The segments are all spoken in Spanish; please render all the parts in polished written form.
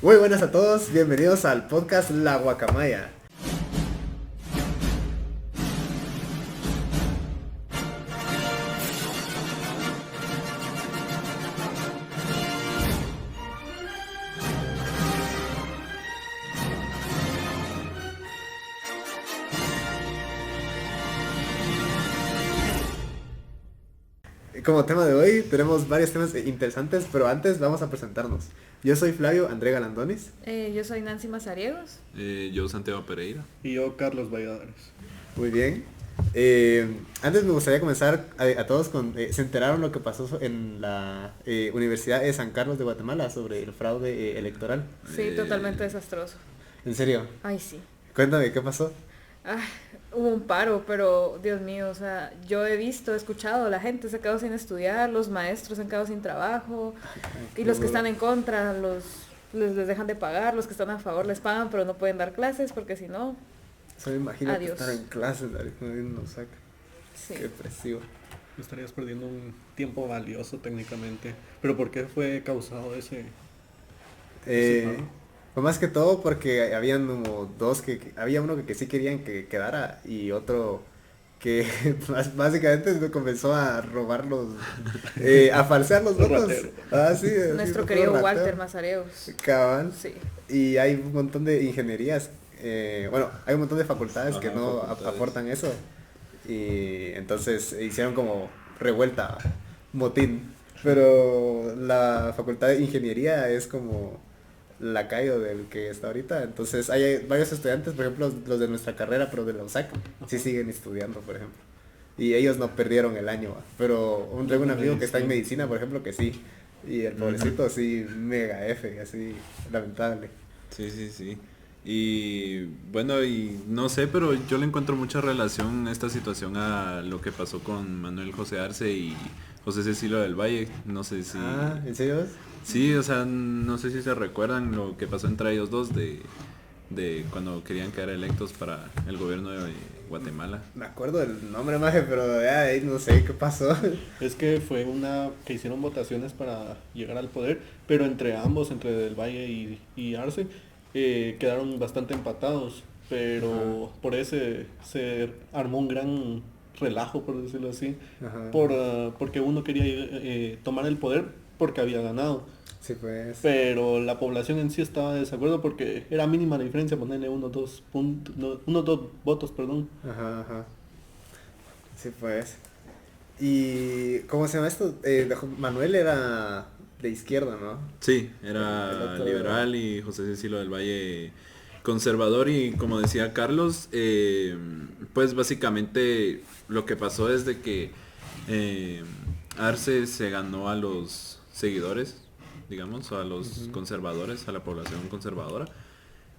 Muy buenas a todos, bienvenidos al podcast La Guacamaya. Como tema de hoy tenemos varios temas interesantes, pero antes vamos a presentarnos. Yo soy Flavio André Galandonis. Yo soy Nancy Mazariegos. Yo, Santiago Pereira. Y yo, Carlos Valladares. Muy bien. Antes me gustaría comenzar a todos con... ¿se enteraron lo que pasó en la Universidad de San Carlos de Guatemala sobre el fraude electoral? Sí, totalmente desastroso. ¿En serio? Ay, sí. Cuéntame, ¿qué pasó? Hubo un paro, pero Dios mío, o sea, yo he escuchado, la gente se ha quedado sin estudiar, los maestros se han quedado sin trabajo, y los que están en contra les dejan de pagar, los que están a favor les pagan, pero no pueden dar clases porque si no, Solo imagínate adiós. estar en clases, no saca. Sí. Qué depresivo. Estarías perdiendo un tiempo valioso técnicamente. ¿Pero por qué fue causado ese paro? Fue más que todo porque habían como dos había uno que sí querían que quedara y otro que básicamente comenzó a robar a falsear los votos. Sí, Nuestro querido Walter Mazariegos. Cabal. Sí. Y hay un montón de ingenierías, hay un montón de facultades que no aportan eso. Y entonces hicieron como revuelta, motín. Pero la facultad de ingeniería es como lacayo del que está ahorita. Entonces hay varios estudiantes, por ejemplo, los de nuestra carrera, pero de la USAC, sí siguen estudiando, por ejemplo. Y ellos no perdieron el año, pero tengo un amigo que está en medicina, por ejemplo, que sí. Y el pobrecito sí, mega F, así, lamentable. Sí. Y bueno, y no sé, pero yo le encuentro mucha relación a esta situación a lo que pasó con Manuel José Arce y José Cecilio del Valle. No sé si... ¿En serio? Sí, o sea, no sé si se recuerdan lo que pasó entre ellos dos de cuando querían quedar electos para el gobierno de Guatemala. Me acuerdo del nombre, maje, pero ya ahí no sé qué pasó. Es que fue que hicieron votaciones para llegar al poder, pero entre ambos, entre Del Valle y Arce, quedaron bastante empatados. Pero por ese se armó un gran relajo, por decirlo así, porque uno quería tomar el poder porque había ganado. Sí, pues. Pero la población en sí estaba de desacuerdo porque era mínima la diferencia, ponerle unos dos votos, perdón. Ajá. Sí, pues. ¿Y cómo se llama esto? Manuel era de izquierda, ¿no? Sí, era liberal y José Cecilio del Valle conservador, y como decía Carlos, pues básicamente lo que pasó es de que Arce se ganó a los seguidores, digamos, a los conservadores, a la población conservadora.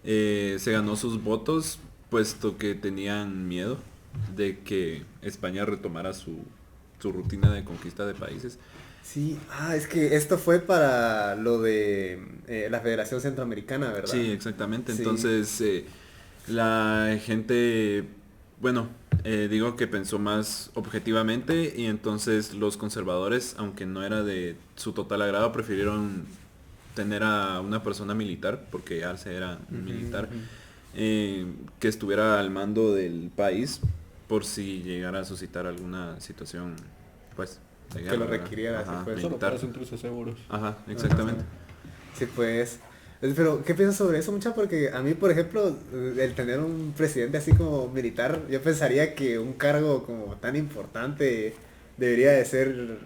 Se ganó sus votos puesto que tenían miedo de que España retomara su rutina de conquista de países. Sí, es que esto fue para lo de la Federación Centroamericana, ¿verdad? Sí, exactamente. Sí. Entonces la gente, bueno, digo que pensó más objetivamente, y entonces los conservadores, aunque no era de su total agrado, prefirieron tener a una persona militar, porque Arce era un militar, que estuviera al mando del país por si llegara a suscitar alguna situación, pues, de guerra, que lo ¿verdad? requiriera. Ajá, Así, pues. Solo militar. para sentirse seguros. Ajá, exactamente. Sí, pues. Pero, ¿qué piensas sobre eso, mucha? Porque a mí, por ejemplo, el tener un presidente así como militar, yo pensaría que un cargo como tan importante debería de ser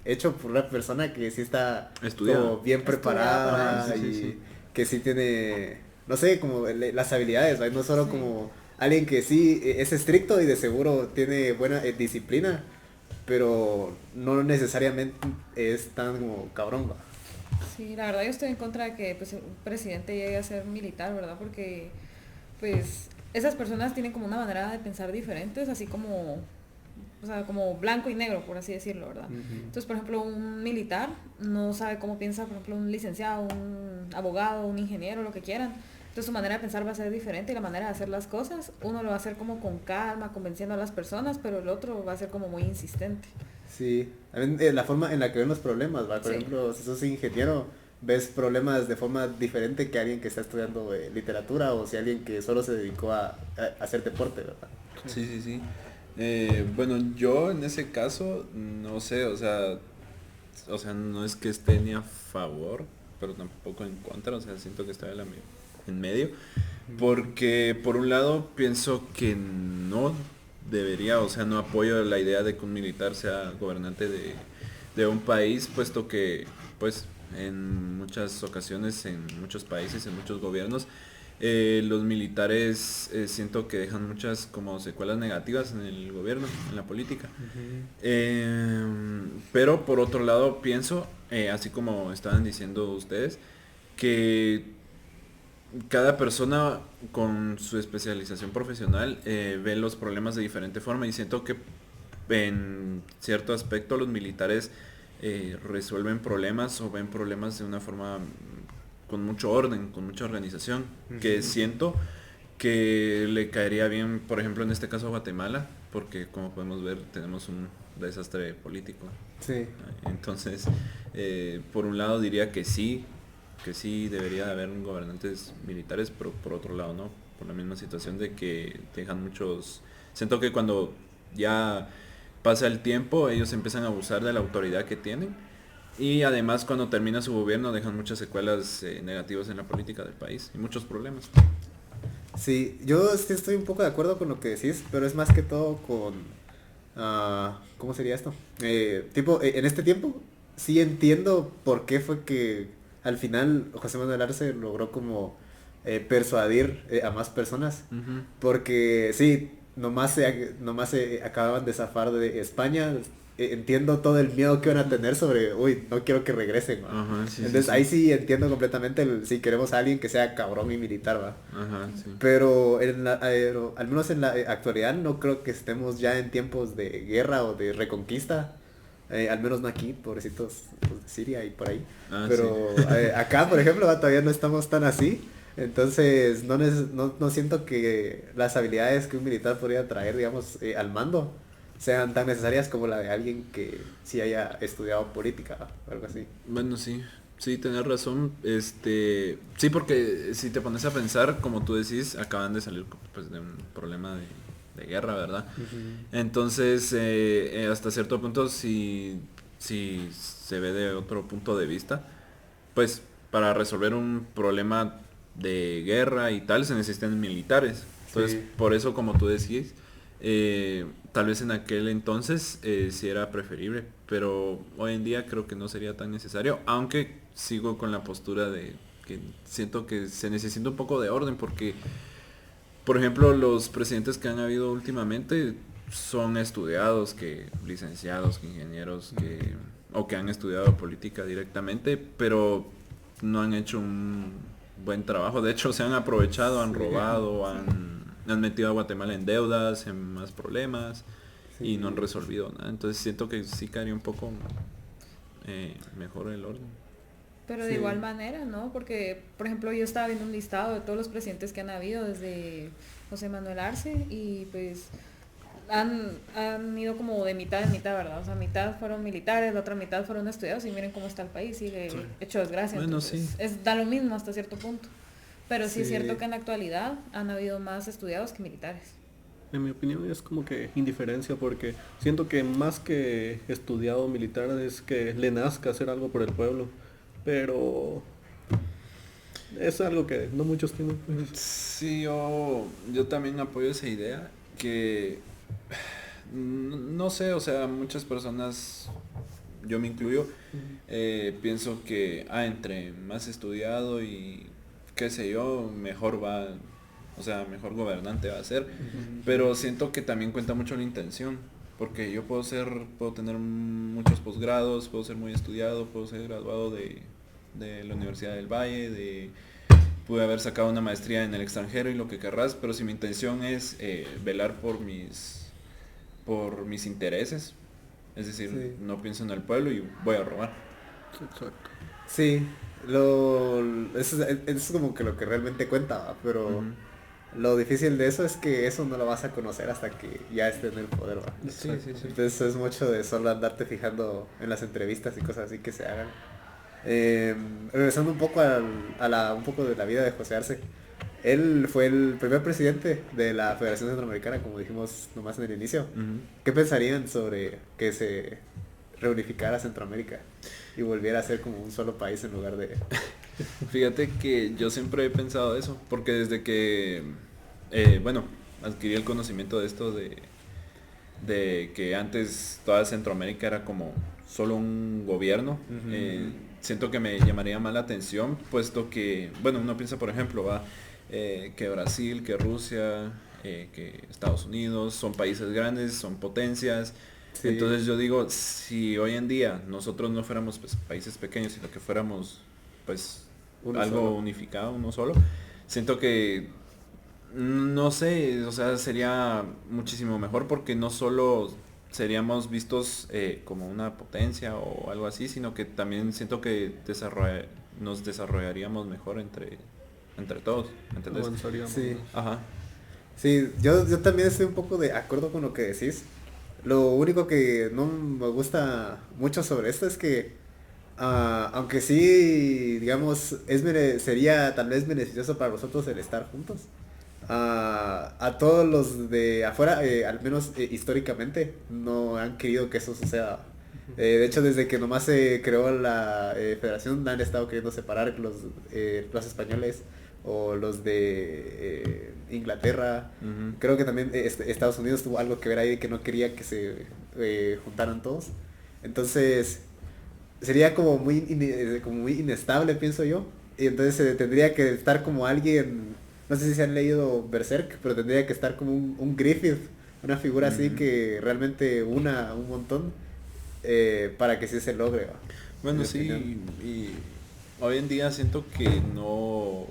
hecho por una persona que sí está como bien preparada y que sí tiene, no sé, como las habilidades, ¿verdad? No solo como alguien que sí es estricto y de seguro tiene buena disciplina, pero no necesariamente es tan como cabrón, ¿va? Sí, la verdad yo estoy en contra de que pues, un presidente llegue a ser militar, ¿verdad? Porque pues esas personas tienen como una manera de pensar diferentes, así como, o sea, como blanco y negro, por así decirlo, ¿verdad? Entonces, por ejemplo, un militar no sabe cómo piensa, por ejemplo, un licenciado, un abogado, un ingeniero, lo que quieran. Entonces su manera de pensar va a ser diferente y la manera de hacer las cosas, uno lo va a hacer como con calma, convenciendo a las personas, pero el otro va a ser como muy insistente. Sí, también la forma en la que ven los problemas, ¿va? Por ejemplo, si sos ingeniero, ves problemas de forma diferente que alguien que está estudiando literatura o si alguien que solo se dedicó a hacer deporte, ¿verdad? Sí, sí, sí. Bueno, yo en ese caso, no sé, o sea, no es que esté ni a favor, pero tampoco en contra, o sea, siento que está en medio, porque por un lado pienso que no debería, o sea, no apoyo la idea de que un militar sea gobernante de un país, puesto que, pues, en muchas ocasiones, en muchos países, en muchos gobiernos, los militares siento que dejan muchas como secuelas negativas en el gobierno, en la política. Pero por otro lado pienso, así como estaban diciendo ustedes, que cada persona con su especialización profesional ve los problemas de diferente forma y siento que en cierto aspecto los militares resuelven problemas o ven problemas de una forma con mucho orden, con mucha organización, que siento que le caería bien, por ejemplo, en este caso a Guatemala, porque como podemos ver tenemos un desastre político. Sí. Entonces, por un lado diría que sí debería de haber gobernantes militares, pero por otro lado no, por la misma situación de que dejan muchos... Siento que cuando ya pasa el tiempo, ellos empiezan a abusar de la autoridad que tienen y además cuando termina su gobierno dejan muchas secuelas negativas en la política del país y muchos problemas. Sí, yo sí estoy un poco de acuerdo con lo que decís, pero es más que todo con... ¿cómo sería esto? En este tiempo sí entiendo por qué fue que al final José Manuel Arce logró como persuadir a más personas. Uh-huh. Porque sí, nomás se acababan de zafar de España. Entiendo todo el miedo que van a tener sobre, uy, no quiero que regresen, ¿va? Ajá, sí, Entonces sí, ahí sí. sí entiendo completamente si queremos a alguien que sea cabrón y militar, ¿va? Ajá, sí. Pero al menos en la actualidad no creo que estemos ya en tiempos de guerra o de reconquista. Al menos no aquí, pobrecitos pues, de Siria y por ahí. Pero Sí. acá, por ejemplo, todavía no estamos tan así. Entonces no siento que las habilidades que un militar podría traer, digamos, al mando sean tan necesarias como la de alguien que sí haya estudiado política o algo así. Bueno, sí, sí, tenés razón. Sí, porque si te pones a pensar, como tú decís, acaban de salir pues, de un problema de guerra, ¿verdad? Uh-huh. Entonces, hasta cierto punto, si se ve de otro punto de vista, pues para resolver un problema de guerra y tal se necesitan militares. Entonces, Sí. por eso, como tú decís, tal vez en aquel entonces sí era preferible, pero hoy en día creo que no sería tan necesario, aunque sigo con la postura de que siento que se necesita un poco de orden porque, por ejemplo, los presidentes que han habido últimamente son estudiados, que licenciados, que ingenieros, o que han estudiado política directamente, pero no han hecho un buen trabajo. De hecho, se han aprovechado, han robado, han metido a Guatemala en deudas, en más problemas y no han resolvido nada. Entonces siento que sí caería un poco mejor el orden. Pero de igual manera, ¿no? Porque, por ejemplo, yo estaba viendo un listado de todos los presidentes que han habido desde José Manuel Arce y pues han ido como de mitad en mitad, ¿verdad? O sea, mitad fueron militares, la otra mitad fueron estudiados y miren cómo está el país, sigue hecho desgracia. Bueno, entonces, sí. da lo mismo hasta cierto punto. Pero sí es cierto que en la actualidad han habido más estudiados que militares. En mi opinión es como que indiferencia porque siento que más que estudiado militar es que le nazca hacer algo por el pueblo, pero es algo que no muchos tienen. Pues. Sí, yo también apoyo esa idea que no sé, o sea, muchas personas, yo me incluyo, pienso que entre más estudiado y qué sé yo, mejor va, o sea, mejor gobernante va a ser, pero siento que también cuenta mucho la intención, porque yo puedo tener muchos posgrados, puedo ser muy estudiado, puedo ser graduado de la Universidad del Valle, pude haber sacado una maestría en el extranjero y lo que querrás, pero si mi intención es velar por mis intereses, es decir, no pienso en el pueblo y voy a robar. Exacto. Sí, eso es como que lo que realmente cuenta, ¿va? Pero lo difícil de eso es que eso no lo vas a conocer hasta que ya esté en el poder, ¿va? Sí. Entonces es mucho de solo andarte fijando en las entrevistas y cosas así que se hagan. Regresando un poco un poco de la vida de José Arce. Él fue el primer presidente de la Federación Centroamericana, como dijimos nomás en el inicio. Ujú. ¿Qué pensarían sobre que se reunificara Centroamérica y volviera a ser como un solo país en lugar de... Fíjate que yo siempre he pensado eso, porque desde que, bueno, adquirí el conocimiento de esto de que antes toda Centroamérica era como solo un gobierno, Ujú, siento que me llamaría más la atención, puesto que, bueno, uno piensa, por ejemplo, que Brasil, que Rusia, que Estados Unidos son países grandes, son potencias. Sí. Entonces yo digo, si hoy en día nosotros no fuéramos pues, países pequeños, sino que fuéramos pues Uno algo solo. unificado, uno solo, siento que no sé, o sea, sería muchísimo mejor porque no solo seríamos vistos como una potencia o algo así, sino que también siento que nos desarrollaríamos mejor entre todos, ¿entendés? Avanzaríamos. Sí. Ajá. Sí, yo también estoy un poco de acuerdo con lo que decís. Lo único que no me gusta mucho sobre esto es que, aunque sí, digamos, sería tal vez beneficioso para nosotros el estar juntos, a todos los de afuera, al menos históricamente, no han querido que eso suceda. De hecho, desde que nomás se creó la federación, han estado queriendo separar los españoles o los de Inglaterra. Ujú. Creo que también Estados Unidos tuvo algo que ver ahí, que no quería que se juntaran todos. Entonces, sería como muy inestable, pienso yo. Y entonces tendría que estar como alguien, no sé si se han leído Berserk, pero tendría que estar como un Griffith, una figura así Ujú. que realmente una un montón para que sí se logre. ¿Va? En Bueno, mi sí, opinión. y hoy en día siento que no,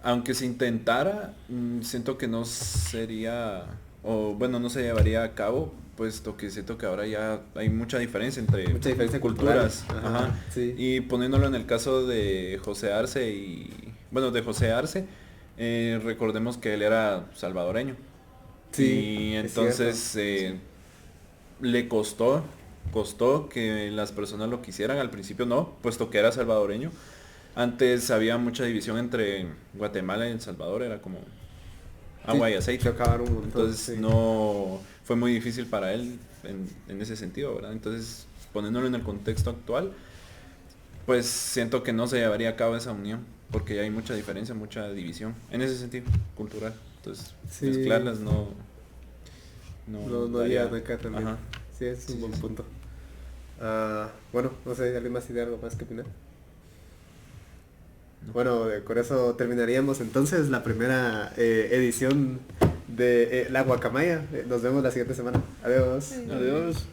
aunque se intentara, siento que no sería, o bueno, no se llevaría a cabo, puesto que siento que ahora ya hay mucha diferencia entre Mucha diferencia culturas. cultural. Ajá. Ajá, sí. Y poniéndolo en el caso de José Arce bueno, de José Arce, recordemos que él era salvadoreño. Sí, Y es cierto. entonces le costó que las personas lo quisieran, al principio no, puesto que era salvadoreño. Antes había mucha división entre Guatemala y El Salvador, era como agua y aceite. Chocaban un montón. Entonces Sí. no fue muy difícil para él en ese sentido, ¿verdad? Entonces, poniéndolo en el contexto actual, pues siento que no se llevaría a cabo esa unión, porque hay mucha diferencia, mucha división, en ese sentido, cultural. Entonces, Sí. mezclarlas no No daría- había acá también. Ajá. Sí, es un Sí, buen sí, sí. punto. Bueno, no sé, ¿alguien más tiene algo más que opinar? No. Bueno, con eso terminaríamos entonces la primera edición de La Guacamaya. Nos vemos la siguiente semana. Adiós. Sí. Adiós.